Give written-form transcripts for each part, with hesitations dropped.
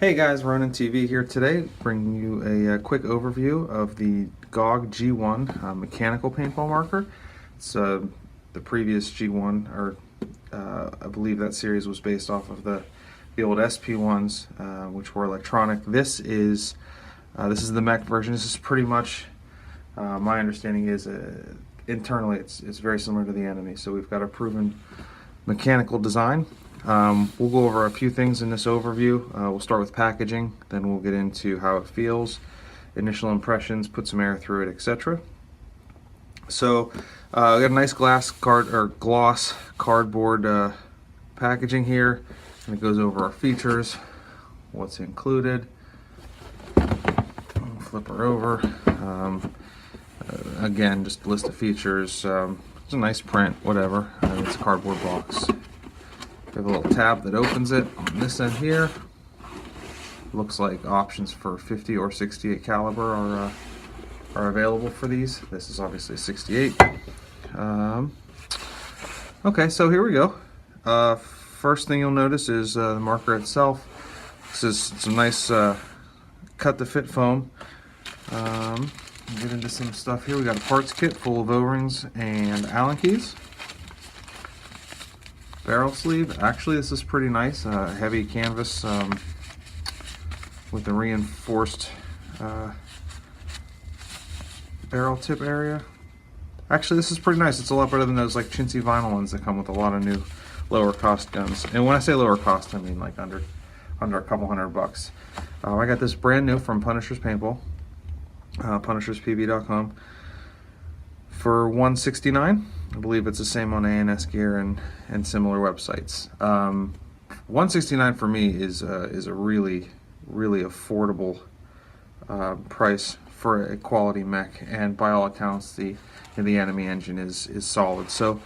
Hey guys, Ronin TV here today, bringing you a quick overview of the GOG G-1 mechanical paintball marker. It's the previous G-1, or I believe that series was based off of the old SP-1s, which were electronic. This is the mech version. This is pretty much, my understanding is, internally it's very similar to the eNMEy. So we've got a proven mechanical design. We'll go over a few things in this overview. We'll start with packaging, then we'll get into how it feels, initial impressions, put some air through it, etc. So I got a nice gloss cardboard packaging here, and it goes over our features, what's included. Flip her over. Again, just a list of features. It's a nice print, whatever. It's a cardboard box. We have a little tab that opens it on this end here. Looks like options for 50 or 68 caliber are available for these. This is obviously a 68. Okay, so here we go. First thing you'll notice is the marker itself. This is some nice cut to fit foam. Get into some stuff here. We got a parts kit full of O-rings and Allen keys. Barrel sleeve. Actually, this is pretty nice. Heavy canvas with the reinforced barrel tip area. Actually, this is pretty nice. It's a lot better than those like chintzy vinyl ones that come with a lot of new lower cost guns. And when I say lower cost, I mean like under a couple $100. I got this brand new from Punisher's Paintball, punisherspb.com, for $169. I believe it's the same on ANS Gear and similar websites. $169 for me is a really affordable price for a quality mech, and by all accounts the eNMEy engine is solid. So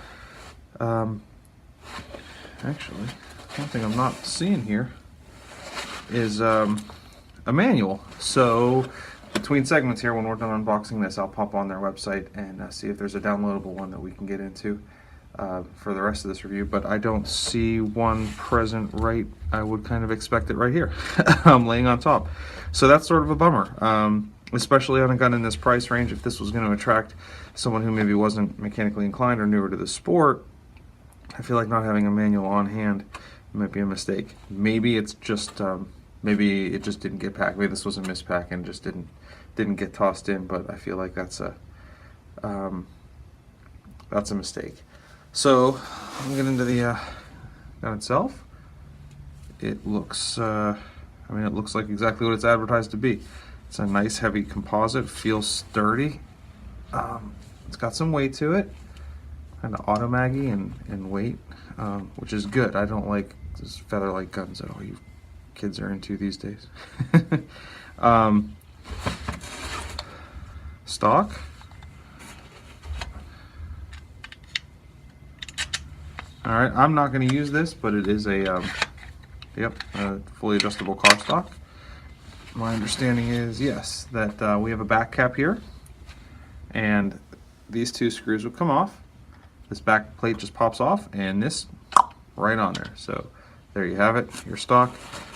actually, one thing I'm not seeing here is a manual. So between segments here, when we're done unboxing this, I'll pop on their website and see if there's a downloadable one that we can get into for the rest of this review, but I don't see one present right. I would kind of expect it right here. I'm laying on top. So that's sort of a bummer, especially on a gun in this price range. If this was going to attract someone who maybe wasn't mechanically inclined or newer to the sport, I feel like not having a manual on hand might be a mistake. Maybe it's just maybe it just didn't get packed. Maybe this was a mispack and just didn't get tossed in, but I feel like that's a mistake. So I'll get into the gun itself. It looks, I mean, it looks like exactly what it's advertised to be. It's a nice heavy composite, feels sturdy. It's got some weight to it, kind of automaggy and weight, which is good. I don't like those feather-like guns that all you kids are into these days. Stock. All right, I'm not going to use this, but it is a fully adjustable car stock. My understanding is, yes, that we have a back cap here, and these two screws will come off. This back plate just pops off, and this right on there. So there you have it, your stock.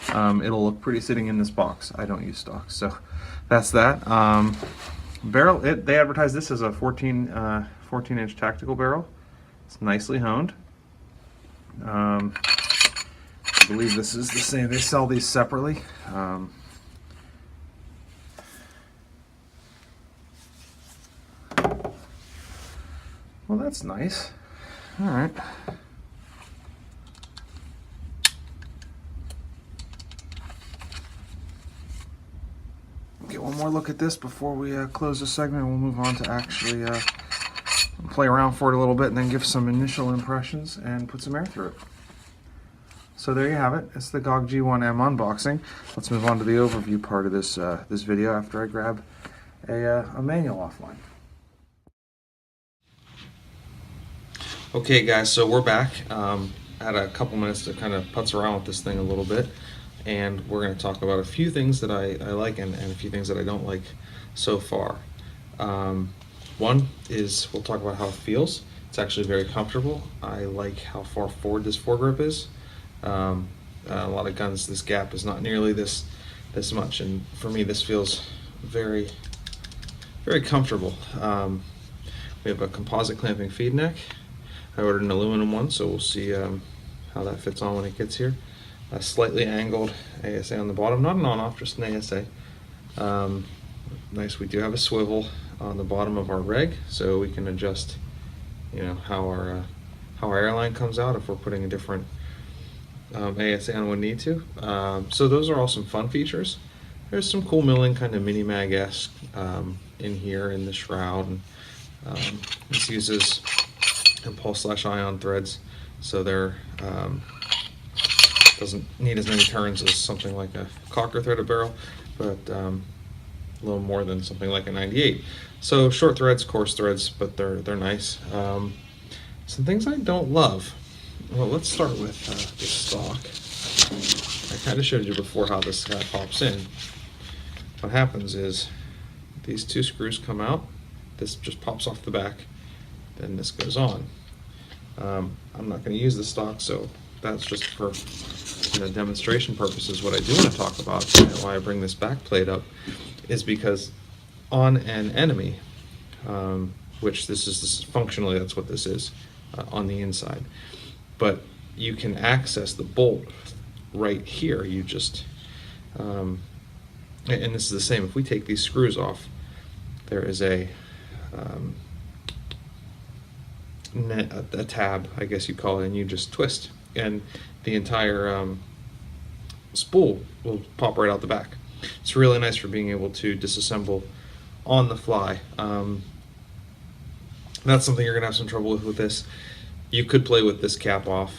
It'll look pretty sitting in this box. I don't use stock, so that's that. Barrel, they advertise this as a 14-inch tactical barrel. It's nicely honed. I believe this is the same. They sell these separately. Well, that's nice. All right. Get one more look at this before we close the segment. We'll move on to actually play around for it a little bit and then give some initial impressions and put some air through it. So there you have it. It's the GOG G-1M unboxing. Let's move on to the overview part of this this video after I grab a manual offline. Okay guys, so we're back. Had a couple minutes to kind of putz around with this thing a little bit, and we're going to talk about a few things that I like and a few things that I don't like so far. One is we'll talk about how it feels. It's actually very comfortable. I like how far forward this foregrip is. A lot of guns, this gap is not nearly this much, and for me this feels very comfortable. We have a composite clamping feed neck. I ordered an aluminum one, so we'll see how that fits on when it gets here. A slightly angled ASA on the bottom, not an on-off, just an ASA. Nice, we do have a swivel on the bottom of our reg, so we can adjust, you know, how our airline comes out if we're putting a different ASA on when we need to. So those are all some fun features. There's some cool milling, kind of mini mag-esque in here in the shroud. And, this uses impulse/ion threads, so they're doesn't need as many turns as something like a Cocker threaded barrel, but a little more than something like a 98. So short threads, coarse threads, but they're nice. Some things I don't love. Well, let's start with the stock. I kind of showed you before how this guy pops in. What happens is these two screws come out. This just pops off the back. Then this goes on. I'm not going to use the stock, so that's just for demonstration purposes. What I do want to talk about, and why I bring this back plate up, is because on an eNMEy, which this is functionally that's what this is on the inside, but you can access the bolt right here. You just and this is the same. If we take these screws off, there is a tab, I guess you call it, and you just twist, and the entire spool will pop right out the back. It's really nice for being able to disassemble on the fly. That's something you're gonna have some trouble with this. You could play with this cap off,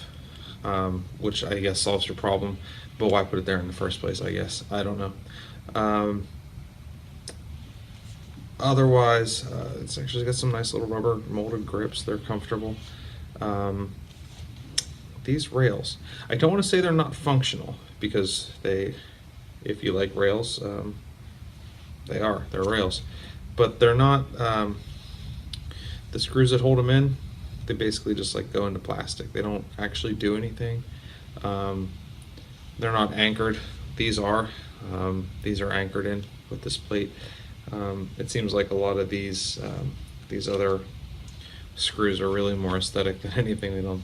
which I guess solves your problem, but why put it there in the first place, I guess? I don't know. Otherwise, it's actually got some nice little rubber molded grips. They're comfortable. These rails, I don't want to say they're not functional, because if you like rails, they're rails, but they're not. The screws that hold them in, they basically just like go into plastic. They don't actually do anything. They're not anchored. These are anchored in with this plate. It seems like a lot of these other screws are really more aesthetic than anything.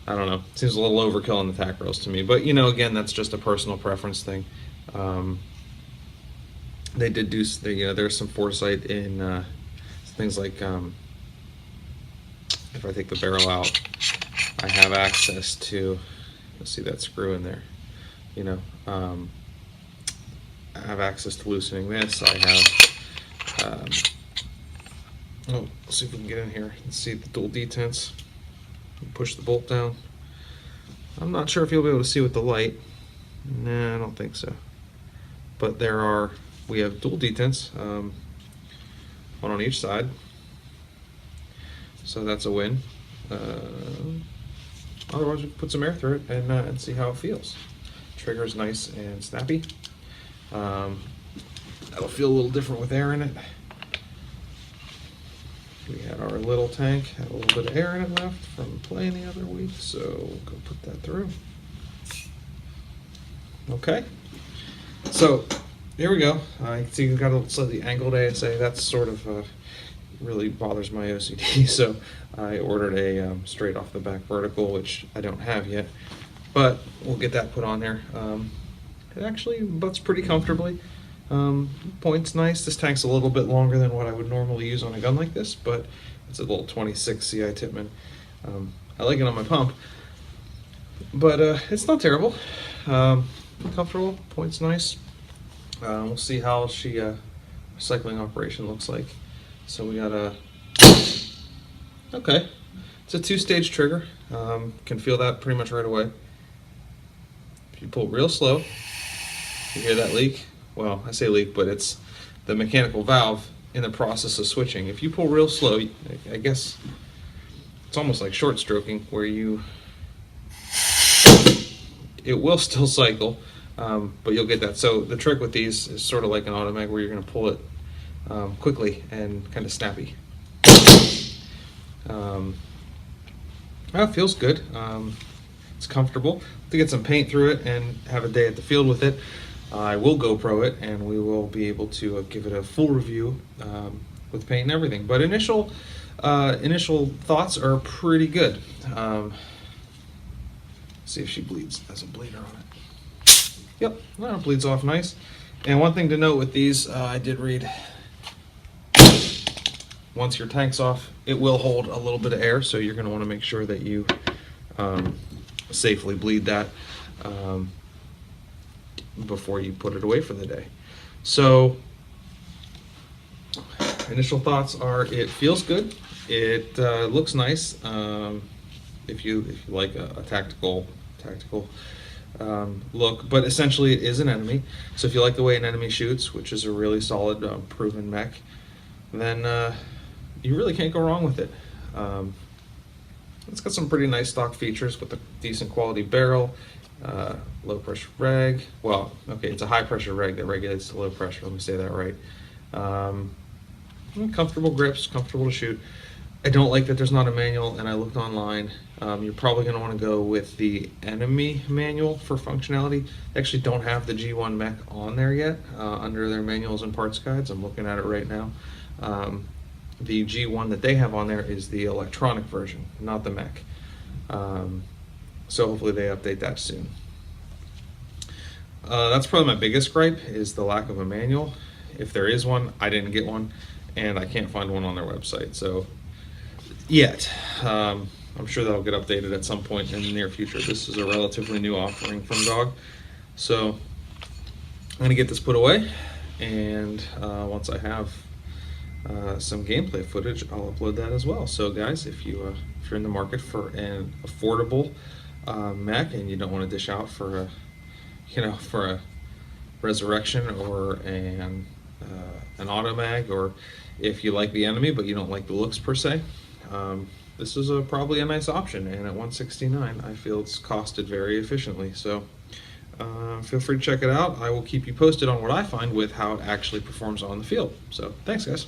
I don't know. Seems a little overkill on the tack rails to me, but again, that's just a personal preference thing. They did do, there's some foresight in things like if I take the barrel out, I have access to. You'll see that screw in there. I have access to loosening this. I have. Let's see if we can get in here and see the dual detents. Push the bolt down. I'm not sure if you'll be able to see with the light. Nah, I don't think so. But we have dual detents, one on each side. So that's a win. Otherwise, we can put some air through it and see how it feels. Trigger is nice and snappy. That'll feel a little different with air in it. We had our little tank, had a little bit of air in it left from playing the other week, so we'll go put that through. Okay, so here we go. I see you've got a slightly angled ASA. That's sort of really bothers my OCD, so I ordered a straight off the back vertical, which I don't have yet, but we'll get that put on there. It actually butts pretty comfortably. Point's nice. This tank's a little bit longer than what I would normally use on a gun like this, but it's a little 26 CI Tippmann. I like it on my pump, but it's not terrible. Comfortable. Point's nice. We'll see how recycling operation looks like. So we got okay. It's a 2-stage trigger. Can feel that pretty much right away. If you pull real slow, you hear that leak. Well, I say leak, but it's the mechanical valve in the process of switching. If you pull real slow, I guess it's almost like short stroking, where it will still cycle, but you'll get that. So the trick with these is sort of like an automatic, where you're going to pull it quickly and kind of snappy. That feels good. It's comfortable. To get some paint through it and have a day at the field with it, I will GoPro it, and we will be able to give it a full review with paint and everything. But initial thoughts are pretty good. See if she bleeds. Has a bleeder on it. Yep, well, it bleeds off nice. And one thing to note with these, I did read, once your tank's off, it will hold a little bit of air, so you're going to want to make sure that you safely bleed that before you put it away for the day. So initial thoughts are, it feels good, it looks nice. If you like a tactical look, but essentially it is an eNMEy. So if you like the way an eNMEy shoots, which is a really solid proven mech, then you really can't go wrong with it. It's got some pretty nice stock features with a decent quality barrel, low pressure reg. Well, okay, it's a high pressure reg that regulates to low pressure, let me say that right. Comfortable grips, comfortable to shoot. I don't like that there's not a manual, and I looked online. You're probably going to want to go with the eNMEy manual for functionality. They actually don't have the G-1 Mech on there yet under their manuals and parts guides. I'm looking at it right now. The G1 that they have on there is the electronic version, not the Mech. So hopefully they update that soon. That's probably my biggest gripe, is the lack of a manual. If there is one, I didn't get one, and I can't find one on their website. So yet, I'm sure that'll get updated at some point in the near future. This is a relatively new offering from GOG. So I'm going to get this put away, and once I have some gameplay footage, I'll upload that as well. So guys, if you're in the market for an affordable mech and you don't want to dish out for a Resurrection or an Automag, or if you like the eNMEy but you don't like the looks per se, this is probably a nice option. And at $169, I feel it's costed very efficiently. So feel free to check it out. I will keep you posted on what I find with how it actually performs on the field. So thanks, guys.